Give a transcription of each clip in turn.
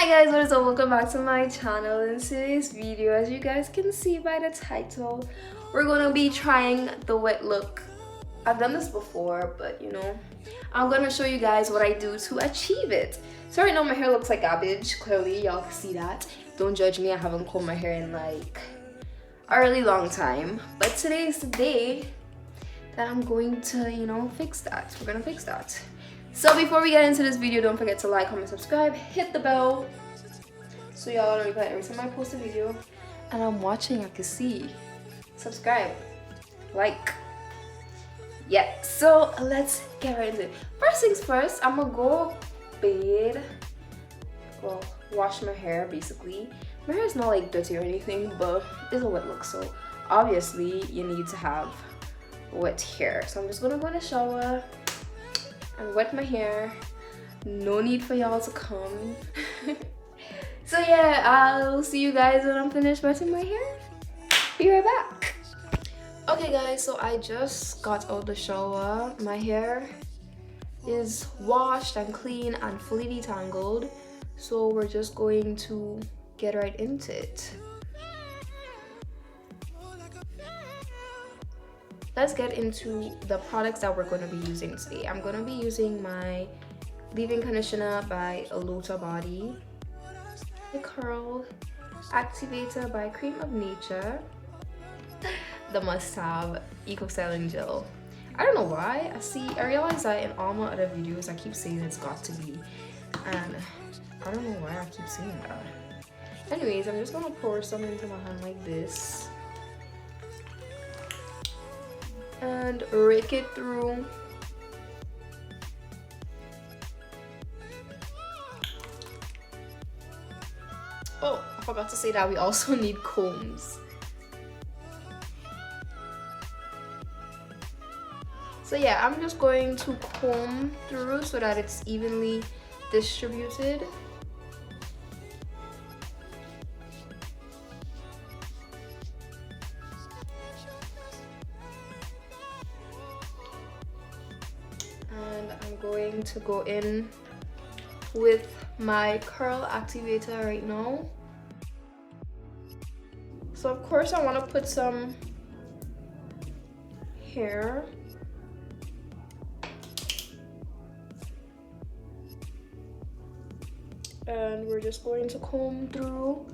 Hi guys, what is up? Welcome back to my channel. In today's video, as you guys can see by the title, we're gonna be trying the wet look. I've done this before, but you know, I'm gonna show you guys what I do to achieve it. So right now my hair looks like garbage. Clearly y'all can see that. Don't judge me, I haven't combed my hair in like a really long time, but today is the day that I'm going to, you know, fix that. We're gonna fix that. So before we get into this video, don't forget to like, comment, subscribe, hit the bell so y'all know every time I post a video and I'm watching, I can see. Subscribe, like. Yeah, so let's get right into it. First things first, I'm gonna go bathe, well, wash my hair basically. My hair is not like dirty or anything, but it's a wet look, so obviously you need to have wet hair. So I'm just gonna go in the shower and wet my hair. No need for y'all to come. So yeah, I'll see you guys when I'm finished wetting my hair. Be right back. Okay guys, so I just got out the shower. My hair is washed and clean and fully detangled, so we're just going to get right into it. Let's get into the products that we're going to be using today. I'm going to be using my leave-in conditioner by Alota Body, the Curl Activator by Cream of Nature, the must-have Eco Styling Gel. I don't know why. I realize that in all my other videos I keep saying it's got to be, and I don't know why I keep saying that. Anyways, I'm just going to pour some into my hand like this and rake it through. Oh, I forgot to say that we also need combs. So yeah, I'm just going to comb through so that it's evenly distributed. And I'm going to go in with my curl activator right now. So of course I want to put some hair. And we're just going to comb through.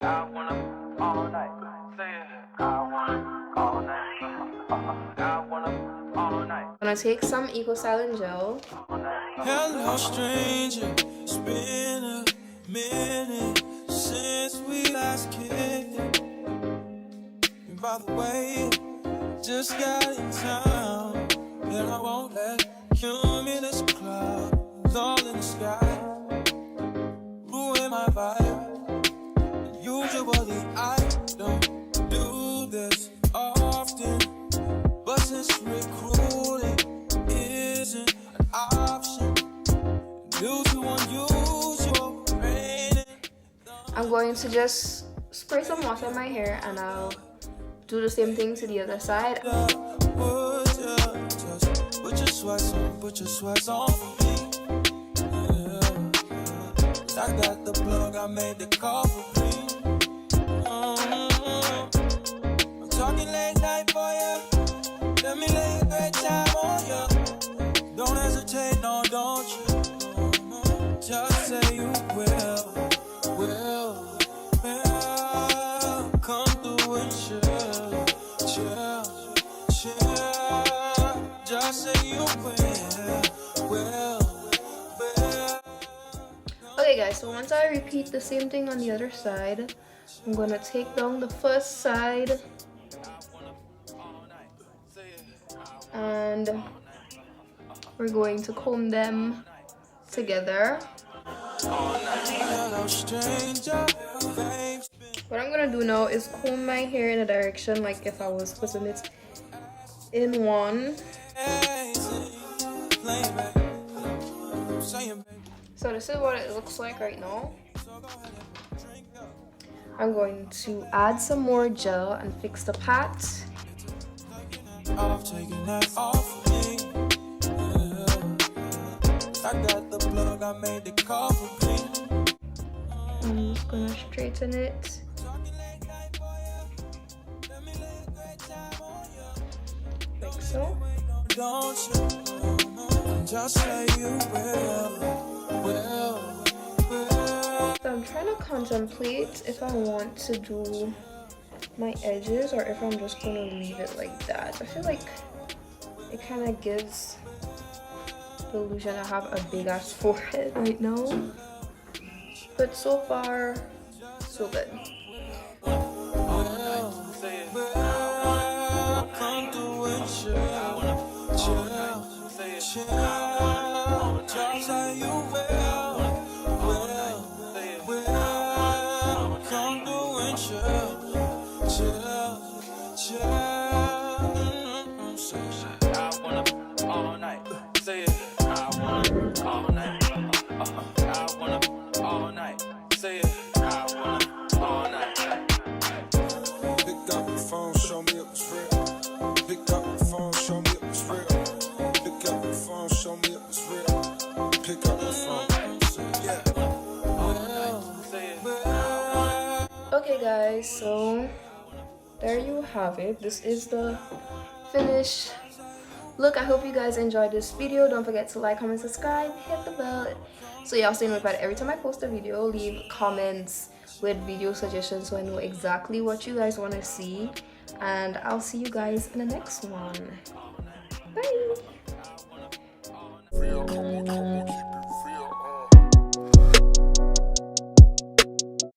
I wanna all night. Say it. I wanna all night. I wanna all night. I'm gonna take some Eco Styling Gel. Hello, stranger. It's been a minute since we last kicked it. And by the way, just got in town, and I won't let cumulus clouds all in the sky ruin my vibe. Usually I don't do this often, but since recruiting isn't an option due to unusual rain, I'm going to just spray some water in my hair and I'll do the same thing to the other side. Put your sweats on for me. Yeah. I got the plug, I made the call for me. I'm talking late night for ya. Let me lay a great time on ya. Don't hesitate, no, don't you? Just say you will. Come through and chill. Just say you will. Okay guys, so once I repeat the same thing on the other side, I'm gonna take down the first side and we're going to comb them together. What I'm gonna do now is comb my hair in a direction like if I was putting it in one. So this is what it looks like right now. I'm going to add some more gel and fix the pat. off, taking that off of me. I got the plug, I made the call for me. I'm just gonna straighten it. Like so. Don't you just say you will. So I'm trying to contemplate if I want to do my edges or if I'm just gonna leave it like that. I feel like it kind of gives the illusion I have a big ass forehead right now. But so far, so good. Okay guys, so there you have it. This is the finished look. I hope you guys enjoyed this video. Don't forget to like, comment, subscribe, hit the bell so y'all stay notified every time I post a video. Leave comments with video suggestions so I know exactly what you guys want to see, and I'll see you guys in the next one. Bye.